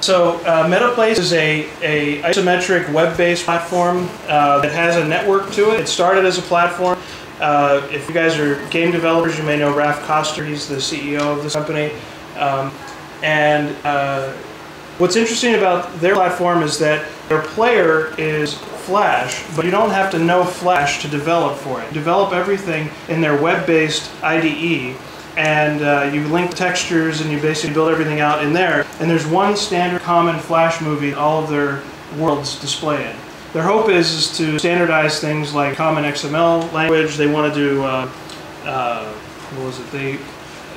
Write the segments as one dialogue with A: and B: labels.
A: MetaPlace is a isometric web-based platform that has a network to it. It started as a platform. If you guys are game developers, you may know Ralph Koster. He's the CEO of this company. What's interesting about their platform is that their player is Flash, but you don't have to know Flash to develop for it. You develop everything in their web-based IDE, and you link textures and you basically build everything out in there. And there's one standard common Flash movie all of their worlds display in. Their hope is to standardize things like common XML language. They want to do, what was it?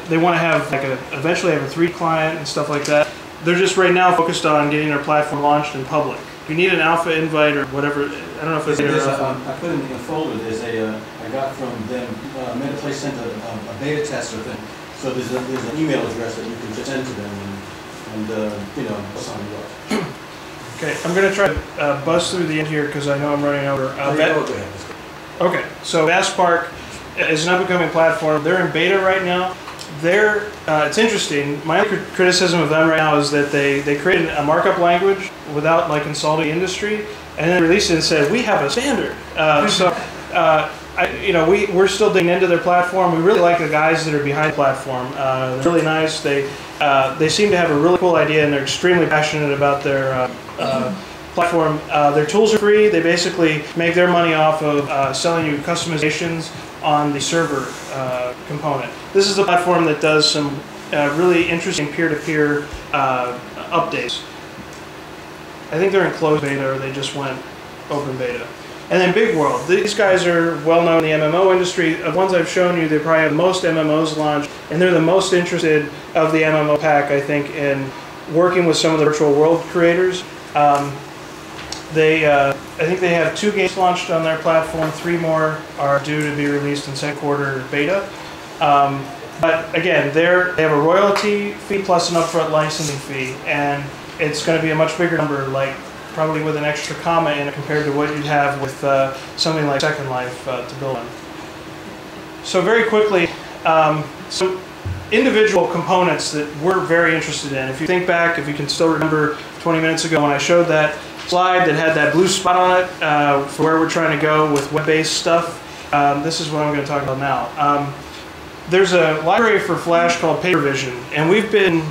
A: They want to have eventually have a 3D client and stuff like that. They're just right now focused on getting their platform launched in public. If you need an alpha invite or whatever, I don't know if it's
B: I put in a folder. There's I got from them. MetaPlace sent a beta tester thing. So there's an email address that you can just send to them, and sign you up.
A: Okay, I'm going to try to buzz through the end here because I know I'm running over. Okay, so VastSpark is an up-and-coming platform. They're in beta right now. It's interesting. My only criticism of them right now is that they created a markup language without consulting the industry, and then released it and said we have a standard. We're still digging into their platform. We really like the guys that are behind the platform. They're really nice. They seem to have a really cool idea, and they're extremely passionate about their platform. Their tools are free. They basically make their money off of selling you customizations on the server component. This is a platform that does some really interesting peer-to-peer updates. I think they're in closed beta, or they just went open beta. And then Big World. These guys are well known in the MMO industry. Of the ones I've shown you, they probably have most MMOs launched, and they're the most interested of the MMO pack, I think, in working with some of the virtual world creators. I think they have 2 games launched on their platform. 3 more are due to be released in second quarter beta. But again, they have a royalty fee plus an upfront licensing fee, and it's going to be a much bigger number, probably with an extra comma in it compared to what you'd have with something like Second Life to build on. So very quickly, some individual components that we're very interested in. If you think back, if you can still remember 20 minutes ago when I showed that slide that had that blue spot on it for where we're trying to go with web-based stuff, this is what I'm going to talk about now. There's a library for Flash called PaperVision, and we've been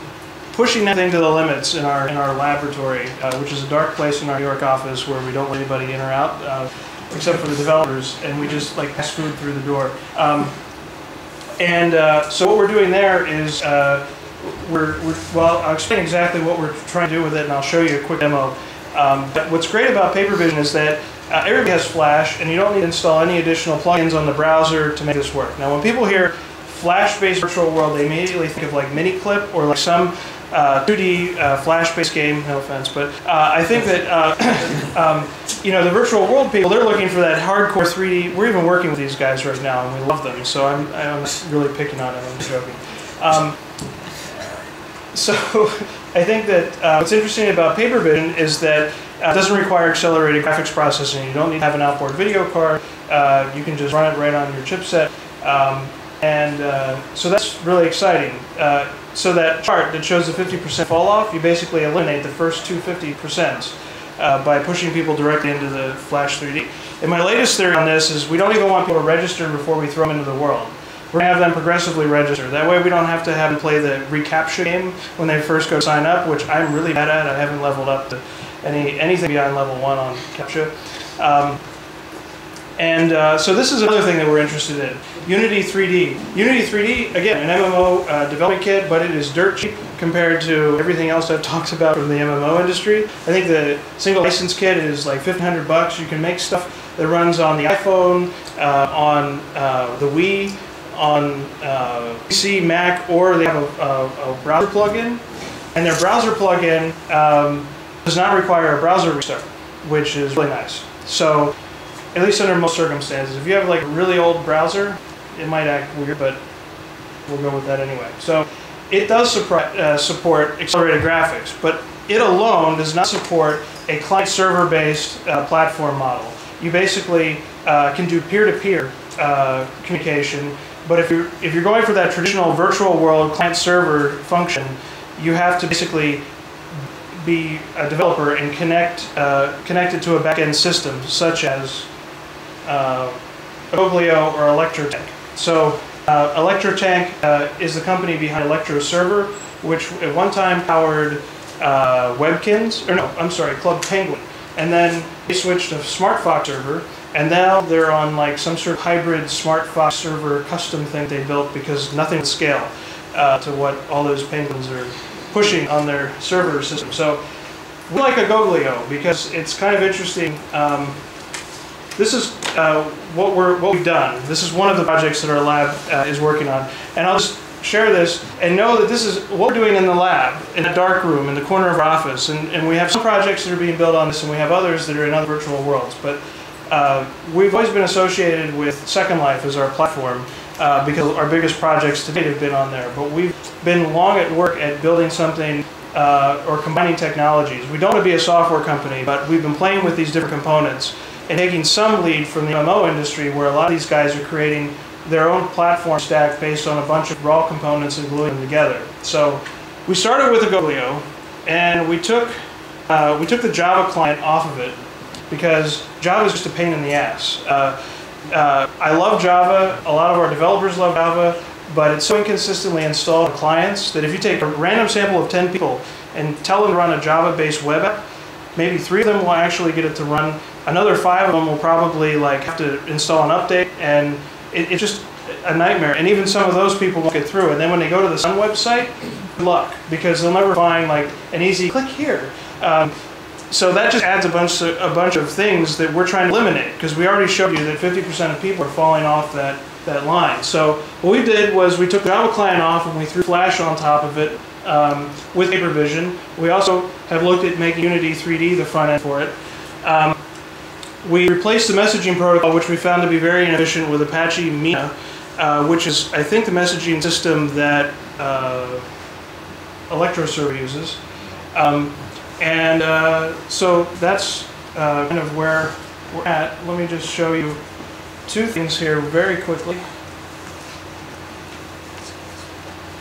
A: pushing that thing to the limits in our laboratory, which is a dark place in our New York office where we don't let anybody in or out, except for the developers, and we just pass food through the door. So what we're doing there is I'll explain exactly what we're trying to do with it, and I'll show you a quick demo. But what's great about PaperVision is that everybody has Flash, and you don't need to install any additional plugins on the browser to make this work. Now, when people hear Flash-based virtual world, they immediately think of MiniClip or some 2D Flash-based game. No offense, but I think that the virtual world people, they're looking for that hardcore 3D. We're even working with these guys right now, and we love them. So I'm really picking on them. I'm joking. So I think that what's interesting about PaperVision is that it doesn't require accelerated graphics processing. You don't need to have an outboard video card. You can just run it right on your chipset. So that's really exciting. So that chart that shows the 50% fall off, you basically eliminate the first 50% by pushing people directly into the Flash 3D. And my latest theory on this is we don't even want people to register before we throw them into the world. We're going to have them progressively register. That way we don't have to have them play the reCAPTCHA game when they first go sign up, which I'm really bad at. I haven't leveled up to anything beyond level 1 on CAPTCHA. So this is another thing that we're interested in. Unity 3D. Unity 3D, again, an MMO development kit, but it is dirt cheap compared to everything else I've talked about from the MMO industry. I think the single license kit is like $1,500. You can make stuff that runs on the iPhone, on the Wii, on PC, Mac, or they have a browser plugin. And their browser plugin does not require a browser restart, which is really nice. So, at least under most circumstances. If you have a really old browser, it might act weird, but we'll go with that anyway. So it does support accelerated graphics, but it alone does not support a client-server-based platform model. You basically can do peer-to-peer communication, but if you're going for that traditional virtual world client-server function, you have to basically be a developer and connect it to a back-end system, such as Goglio or Electrotank. So Electrotank is the company behind ElectroServer, which at one time powered Webkins, or no, I'm sorry, Club Penguin. And then they switched to SmartFox server, and now they're on like some sort of hybrid SmartFox server custom thing they built because nothing would scale to what all those penguins are pushing on their server system. So we like a Goglio because it's kind of interesting. This is what we've done. This is one of the projects that our lab is working on. And I'll just share this and know that this is what we're doing in the lab, in a dark room, in the corner of our office. And we have some projects that are being built on this, and we have others that are in other virtual worlds. But we've always been associated with Second Life as our platform because our biggest projects to date have been on there. But we've been long at work at building something or combining technologies. We don't want to be a software company, but we've been playing with these different components and taking some lead from the MMO industry, where a lot of these guys are creating their own platform stack based on a bunch of raw components and gluing them together. So we started with a Goglio, and we took the Java client off of it because Java is just a pain in the ass. I love Java. A lot of our developers love Java, but it's so inconsistently installed on clients that if you take a random sample of 10 people and tell them to run a Java-based web app, maybe 3 of them will actually get it to run. Another 5 of them will probably have to install an update, and it's just a nightmare. And even some of those people won't get through. And then when they go to the Sun website, good luck, because they'll never find an easy click here. So that just adds a bunch of things that we're trying to eliminate, because we already showed you that 50% of people are falling off that line. So what we did was we took the Java client off and we threw Flash on top of it with Paper Vision. We also have looked at making Unity 3D the front end for it. We replaced the messaging protocol, which we found to be very inefficient, with Apache Mina, which is, I think, the messaging system that ElectroServer uses. So that's kind of where we're at. Let me just show you 2 things here very quickly.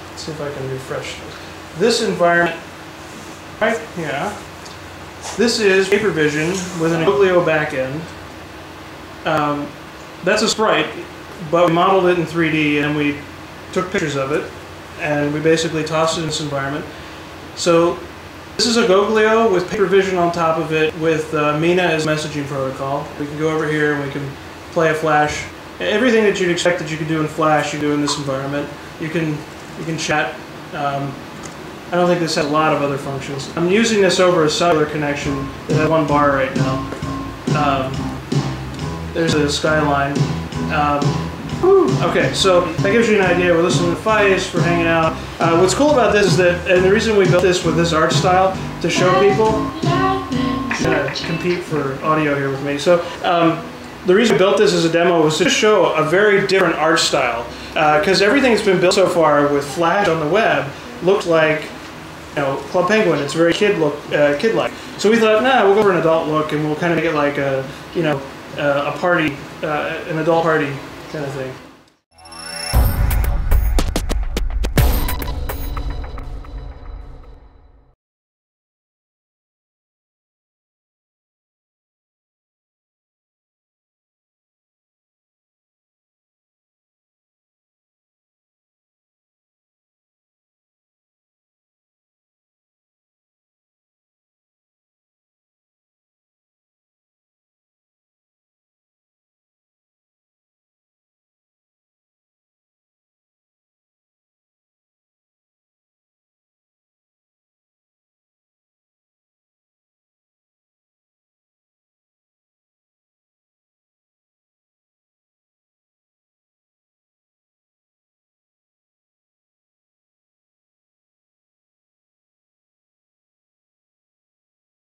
A: Let's see if I can refresh this environment right here. This is Paper Vision with an Goglio backend. That's a sprite, but we modeled it in 3D and we took pictures of it, and we basically tossed it in this environment. So this is a Goglio with Paper Vision on top of it, with Mina as messaging protocol. We can go over here and we can play a Flash. Everything that you'd expect that you could do in Flash, you do in this environment. You can chat. I don't think this has a lot of other functions. I'm using this over a cellular connection that has 1 bar right now. There's a skyline. Okay, so that gives you an idea. We're listening to Feist, we're hanging out. What's cool about this is that, and the reason we built this with this art style to show people, I'm gonna compete for audio here with me. So the reason we built this as a demo was to show a very different art style, because everything that's been built so far with Flash on the web looks like, Club Penguin. It's very kid-like. So we thought, we'll go for an adult look, and we'll kind of make it like a, a party, an adult party kind of thing.